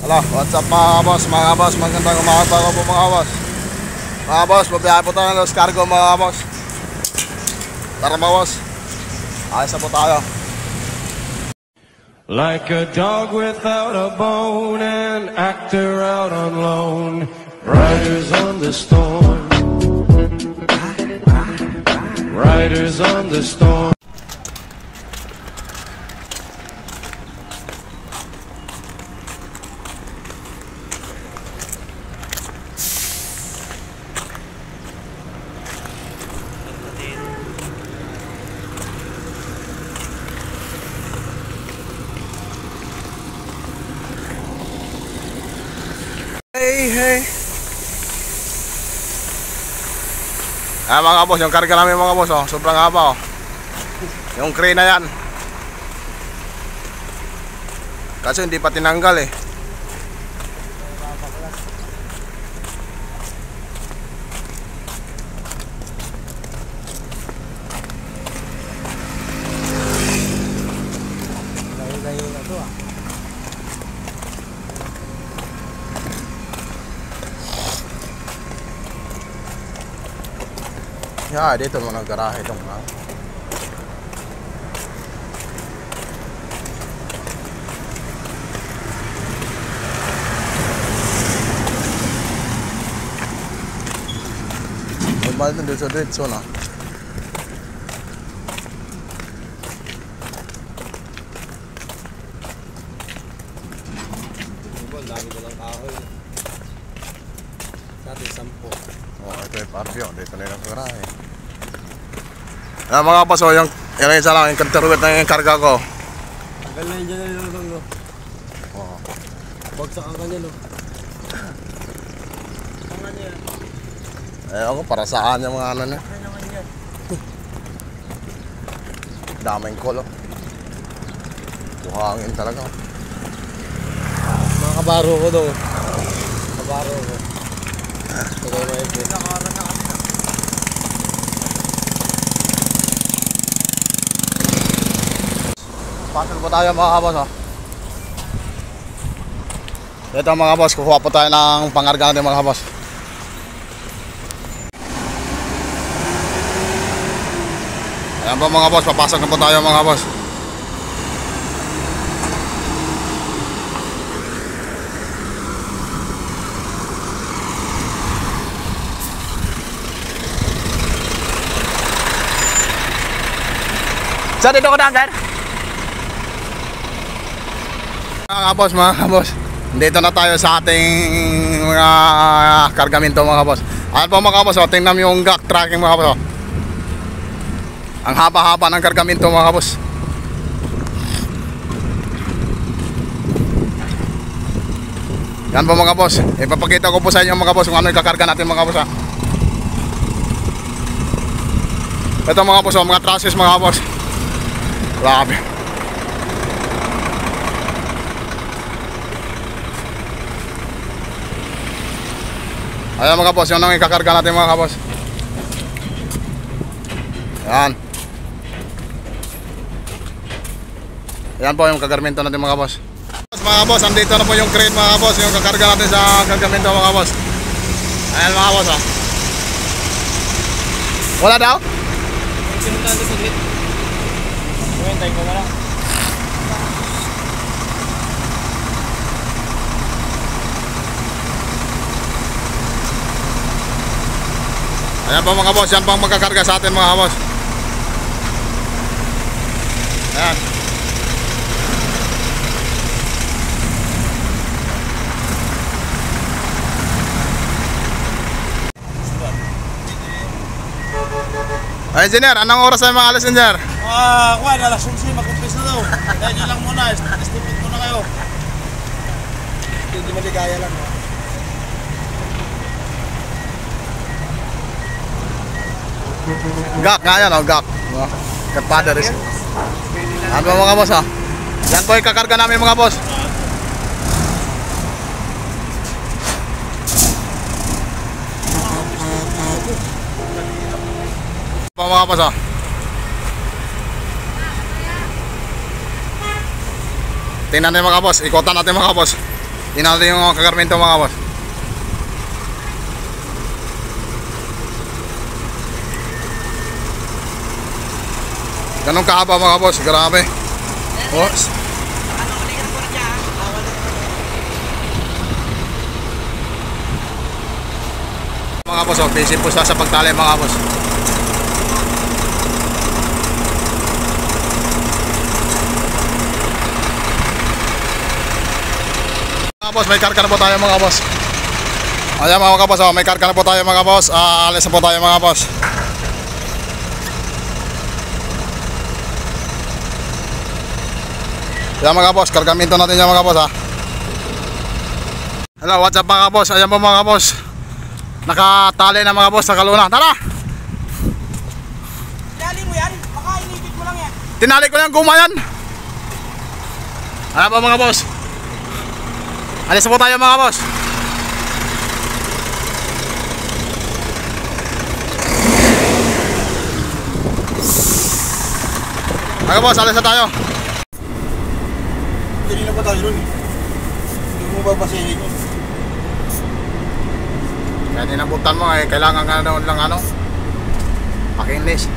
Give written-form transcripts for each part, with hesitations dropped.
Hello, what's up mga boss, magandang umaga po mga boss. Mga boss, mabiyahe po tayo ng Los Cargo mga boss. Tara mga boss, ayos na po tayo. Like a dog without a bone, an actor out on loan, riders on the storm, riders on the storm. Hey. Mga boss, yung karga namin mga boss, oh, sobrang haba oh. Yung crane na yan. Kasi hindi pa tinanggal eh. Ya, dito mo ng garahe itong mga. Normal din dito sa diretso na. Dami ko lang kahoy. Sa atin 10. Oh, ito yung parvyo, dito na yung garahe. Mga boss, yung isa lang, yung kantaruwet na yung karga ko. Tagal na yun dyan na nilulong, no? Oo. Bagsak ang kanya, no? Ang kanya yan? Ako, para saan yung mga ano na. Ano naman yan? Daming kolo. Buhangin talaga. Mga kabaro ko daw. Kabaro ko. Tagay na yun. Nakaran na kami na. Pasal po tayo mga boss, oh. Ito mga boss, kukuha po tayo ng pangarga natin mga boss. Ayan po mga boss, papasok na po tayo mga boss. Sir, dito ko na, sir. Mga boss, dito na tayo sa ating mga kargamento mga boss. Ayan po mga boss, tingnan mo yung GAC tracking mga boss. Ang haba-haba ng kargamento mga boss. Yan po mga boss, ipapakita ko po sa inyo mga boss kung ano yung kakarga natin mga boss. Ito mga boss, mga trusses mga boss. Grabe. Ayan mga boss, yun ang ikakarga natin mga boss. Ayan. Ayan po yung kakargamento natin mga boss. Mga boss, andito na po yung crane mga boss, yung kakarga natin sa kakargamento mga boss. Ayan mga boss, oh. Wala daw? Sinundan sa gate. Hintay ko na lang. Ayan po mga boss, yan po ang magkakarga sa atin mga boss. Ayan. Engineer, anong oras ay mga alas, engineer? Kuwan, alas 11, mag-umpis na daw. Dahil nyo lang muna, stipid muna kayo. Hindi maligaya lang, no? GAC nga yan, GAC. Katpada rin. Ano ba mga boss, ha? Yan po yung kakarga namin mga boss. Mga boss, ha? Tingnan natin mga boss, ikotan natin mga boss. Tingnan natin yung kagarmento mga boss. Ganun kahaba mga boss, grabe. Boss. Mga boss, busy po sa pagtali mga boss. Mga boss, may karga na po tayo mga boss. Ayan mga boss, may karga na po tayo mga boss. Alis na po tayo mga boss. Ayan mga boss, kargamento natin yan mga boss ha. Hello, what's up mga boss? Ayan po mga boss. Nakatali na mga boss sa kaluna. Tara! Tinali mo yan? Baka inipit mo lang yan. Tinali ko lang gumayan. Ayan po mga boss. Alis po tayo mga boss. Mga boss, alis na tayo. Hindi na pa tayo ron eh. Hindi mo babasahin yun. Kaya tinabutan mo eh, kailangan ka na lang ano, makinis.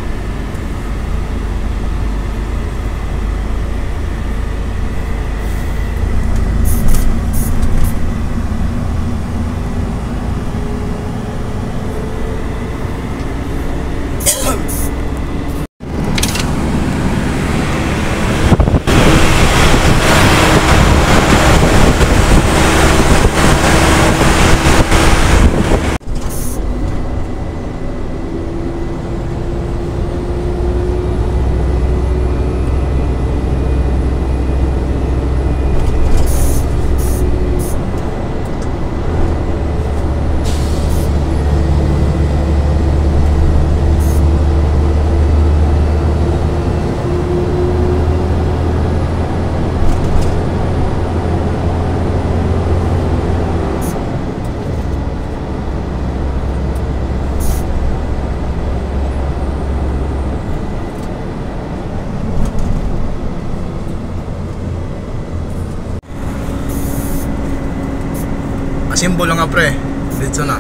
Simbolo nga pre, dito na.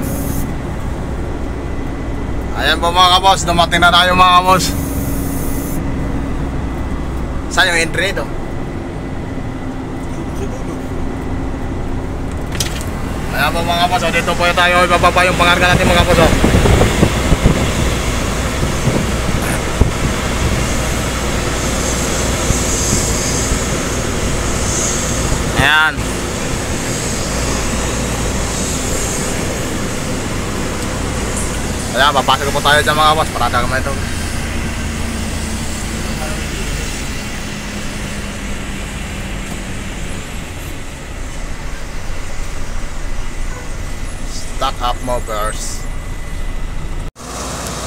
Ayan po mga kaboss, dumating na tayo mga kaboss. Saan yung entry nito? Ayan po mga kaboss, dito po tayo ibababa yung pangarga natin mga kaboss. Ayan. Ayan, papasok po tayo dyan mga boss. Parada kami ito. Stock up movers.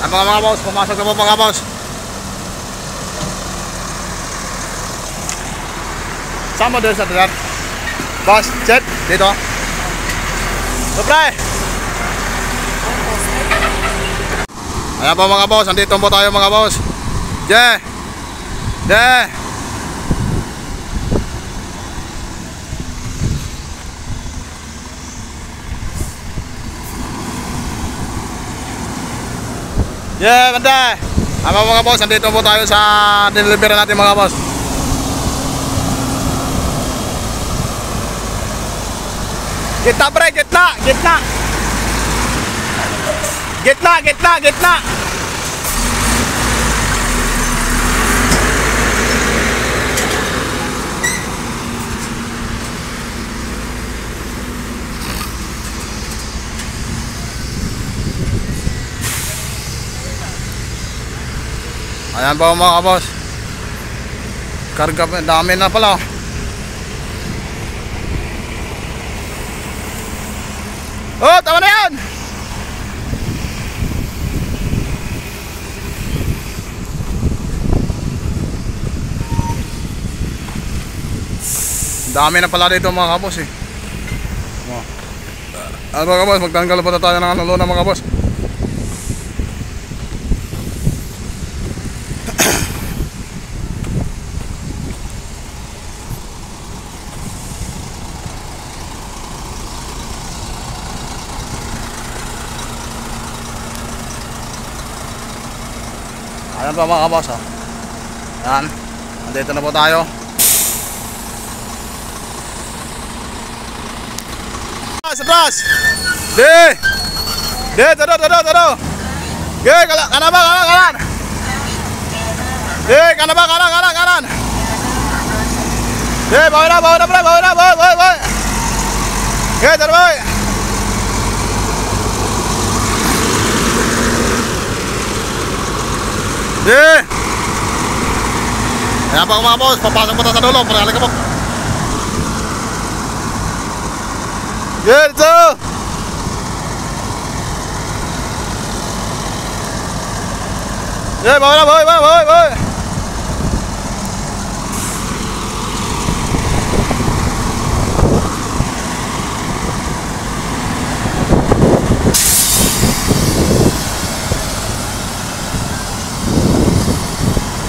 Ayan mga boss, pumasok na po mga boss. Saan mo doon sa tiyan? Boss, check. Dito. Supray! Ayan po mga boss, andito po tayo mga boss. Ganda. Ayan po mga boss, andito po tayo sa delivery natin mga boss. Gitna pre, gitna. Gitna. Ayan po mga boss. Karga, dami na pala. Oh, tama na yan. Dami na pala dito mga boss eh. Ano mga boss, magtanggal pa tayo ng ano na mga boss. Yan po mga boss, oh. Yan. Nandito na po tayo. Atras! Tado. Kanan. Kanan. Bawa na, boy. Terboy. Ayan pa mga boss, papasok po tayo sa dulo. Parali ka po. Dito! Bawa na, boy.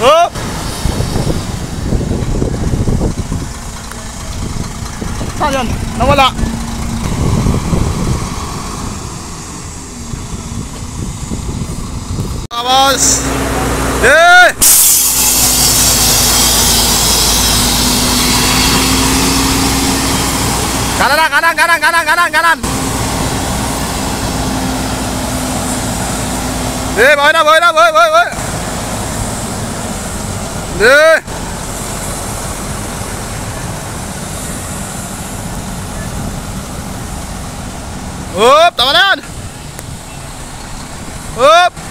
Hop! Saan yun? Nawala. Vamos! Kanan! Bawa na, boy! Hop, tama na yan. Hop.